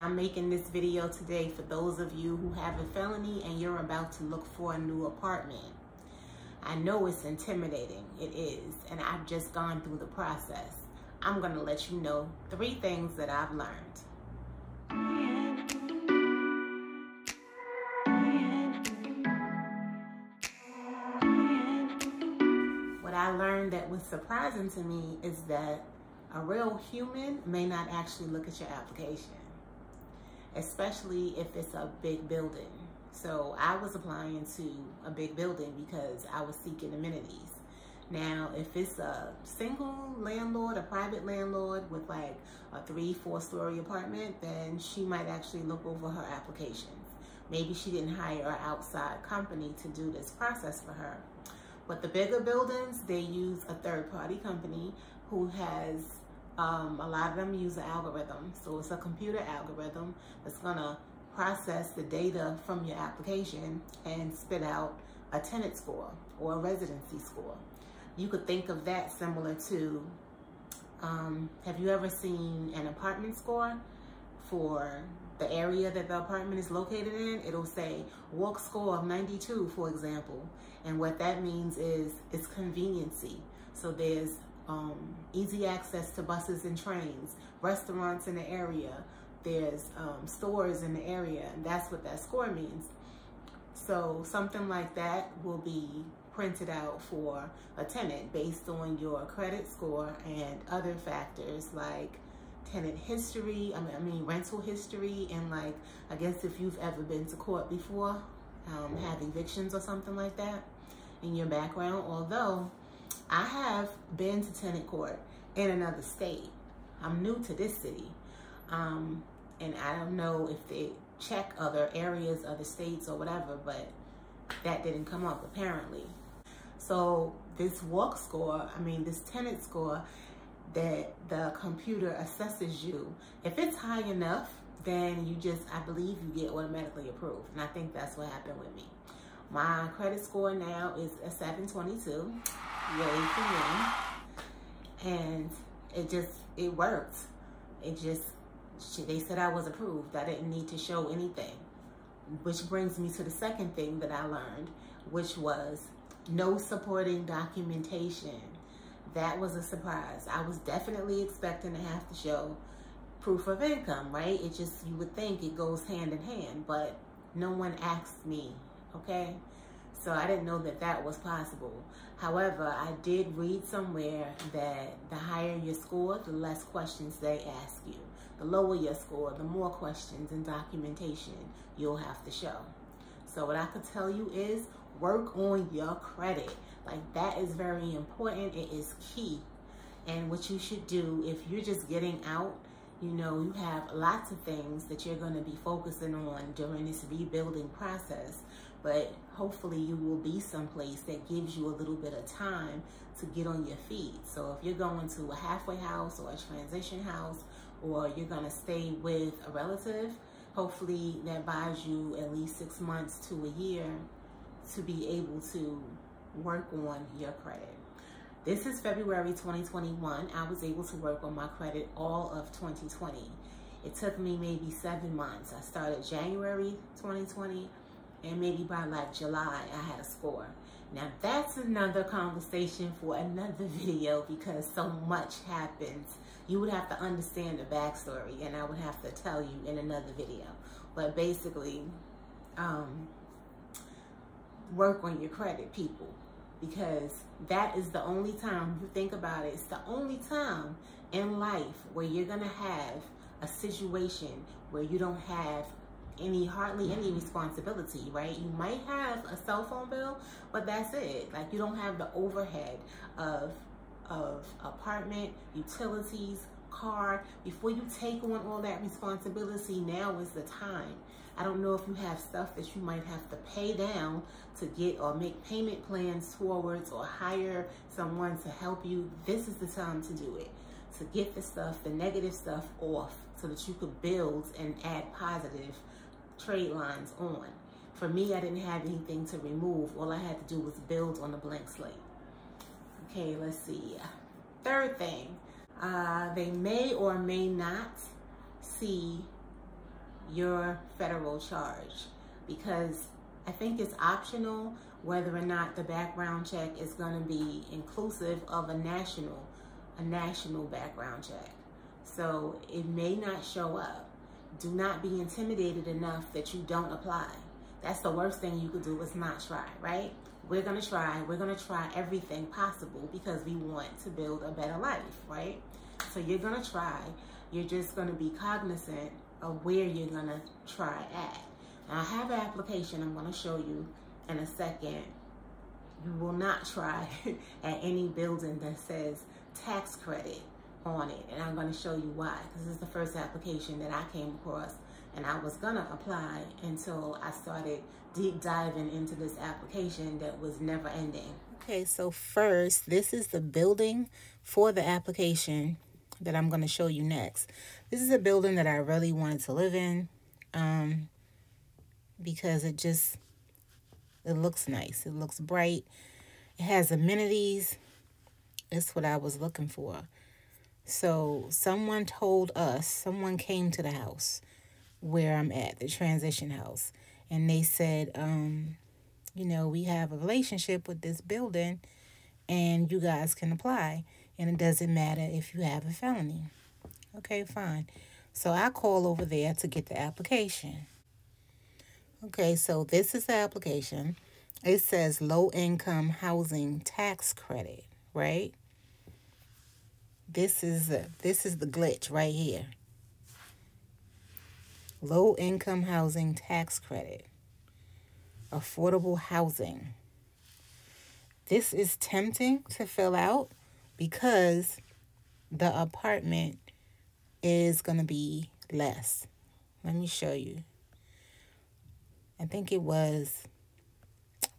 I'm making this video today for those of you who have a felony and you're about to look for a new apartment. I know it's intimidating, it is, and I've just gone through the process. I'm gonna let you know 3 things that I've learned. What I learned that was surprising to me is that a real human may not actually look at your application, especially if it's a big building. So I was applying to a big building because I was seeking amenities. Now, if it's a single landlord, a private landlord with like a 3-4 story apartment, then she might actually look over her applications. Maybe she didn't hire an outside company to do this process for her. But the bigger buildings, they use a third-party company who has, a lot of them use an algorithm. So it's a computer algorithm that's gonna process the data from your application and spit out a tenant score or a residency score. You could think of that similar to, have you ever seen an apartment score for the area that the apartment is located in? It'll say walk score of 92, for example. And what that means is it's conveniency. So there's easy access to buses and trains, restaurants in the area, there's stores in the area, and that's what that score means. So something like that will be printed out for a tenant based on your credit score and other factors like tenant history, rental history, and like, I guess if you've ever been to court before, have evictions or something like that in your background. Although I have been to tenant court in another state. I'm new to this city. And I don't know if they check other areas, other states or whatever, but that didn't come up apparently. So this walk score, this tenant score that the computer assesses you, if it's high enough, then I believe you get automatically approved. And I think that's what happened with me. My credit score now is a 722, yay for me. And it worked. They said I was approved. I didn't need to show anything. Which brings me to the second thing that I learned, which was no supporting documentation. That was a surprise. I was definitely expecting to have to show proof of income, right? You would think it goes hand in hand, but no one asked me, okay? So I didn't know that that was possible. However, I did read somewhere that the higher your score, the less questions they ask you. The lower your score, the more questions and documentation you'll have to show. So what I could tell you is work on your credit. Like, that is very important. It is key. And what you should do if you're just getting out, you have lots of things that you're going to be focusing on during this rebuilding process, but hopefully you will be someplace that gives you a little bit of time to get on your feet. So if you're going to a halfway house or a transition house, or you're going to stay with a relative, hopefully that buys you at least 6 months to a year to be able to work on your credit. This is February 2021. I was able to work on my credit all of 2020. It took me maybe 7 months. I started January 2020, and maybe by like July, I had a score. Now that's another conversation for another video because so much happens. You would have to understand the backstory, and I would have to tell you in another video. But basically, work on your credit, people, because that is the only time, if you think about it, it's the only time in life where you're gonna have a situation where you don't have hardly any responsibility, right? You might have a cell phone bill, but that's it. Like, you don't have the overhead of apartment, utilities, car. Before you take on all that responsibility, now is the time. I don't know if you have stuff that you might have to pay down to get, or make payment plans towards, or hire someone to help you. This is the time to do it, to get the negative stuff off so that you could build and add positive trade lines on. For me, I didn't have anything to remove. All I had to do was build on a blank slate. Okay, let's see. Third thing, they may or may not see your federal charge, because I think it's optional whether or not the background check is going to be inclusive of a national background check. So it may not show up. Do not be intimidated enough that you don't apply. That's the worst thing you could do, is not try, right? We're going to try. We're going to try everything possible because we want to build a better life, right? So you're going to try. You're just going to be cognizant of where you're going to try at. Now, I have an application I'm going to show you in a second. You will not try at any building that says tax credit on it. And I'm going to show you why. Because this is the first application that I came across. And I was going to apply until I started deep diving into this application that was never ending. Okay, so first, this is the building for the application that I'm going to show you next. This is a building that I really wanted to live in because it looks nice. It looks bright. It has amenities. It's what I was looking for. So someone came to the house where I'm at, the transition house, and they said, you know, we have a relationship with this building and you guys can apply, and it doesn't matter if you have a felony. Okay, fine. So I call over there to get the application. Okay, so this is the application. It says low income housing tax credit, right? This is the glitch right here. Low income housing tax credit. Affordable housing. This is tempting to fill out because the apartment is going to be less. Let me show you. I think it was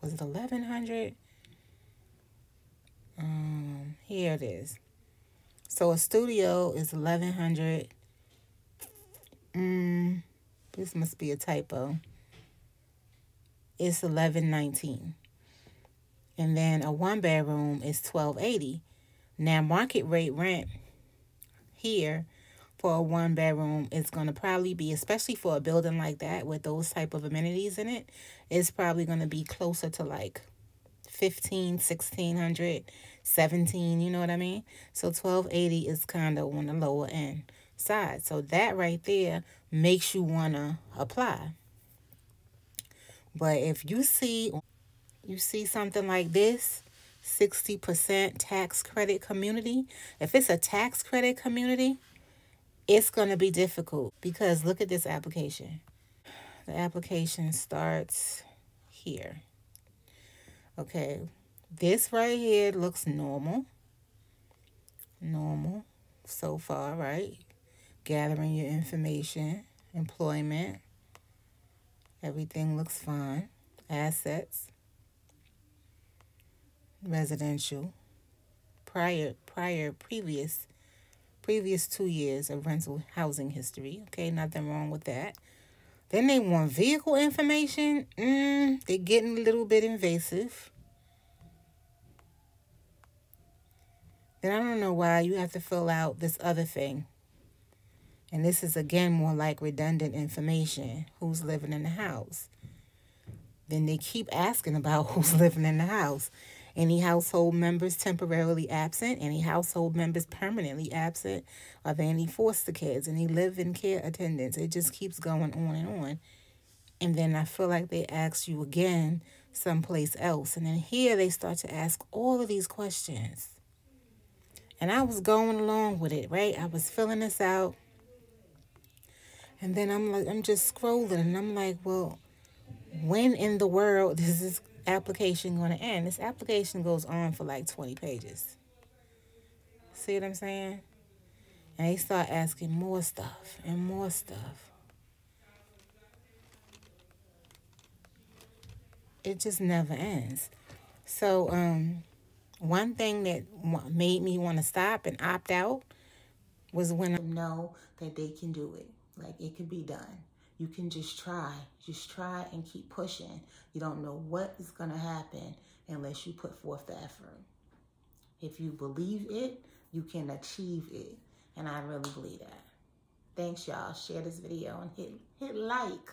it 1,100? Here it is. So a studio is 1,100. This must be a typo. It's 1,119. And then a 1-bedroom is 1,280. Now market rate rent here for a 1-bedroom is going to probably be, especially for a building like that with those type of amenities in it, it's probably going to be closer to like 1,500, 1,600, 17, you know what I mean? So 1,280 is kind of on the lower end side. So that right there makes you want to apply. But if you see something like this, 60% tax credit community, if it's a tax credit community, it's going to be difficult because look at this application. The application starts here. Okay, this right here looks normal. Normal so far, right? Gathering your information, employment. Everything looks fine. Assets. Residential. Previous 2 years of rental housing history. Okay, nothing wrong with that. Then they want vehicle information. They're getting a little bit invasive. Then I don't know why you have to fill out this other thing. And this is, again, more like redundant information. Who's living in the house? Then they keep asking about who's living in the house. Any household members temporarily absent? Any household members permanently absent? Are there any foster kids? Any live-in care attendants? It just keeps going on and on. And then I feel like they ask you again someplace else. And then here they start to ask all of these questions. And I was going along with it, right? I was filling this out. And then I'm just scrolling. And I'm like, well, when in the world is this application going to end? This application goes on for like 20 pages. See what I'm saying? And they start asking more stuff and more stuff. It just never ends. So one thing that made me want to stop and opt out was when I know that they can do it. Like, it can be done. You can just try and keep pushing. You don't know what is going to happen unless you put forth the effort. If you believe it, you can achieve it. And I really believe that. Thanks, y'all. Share this video and hit like.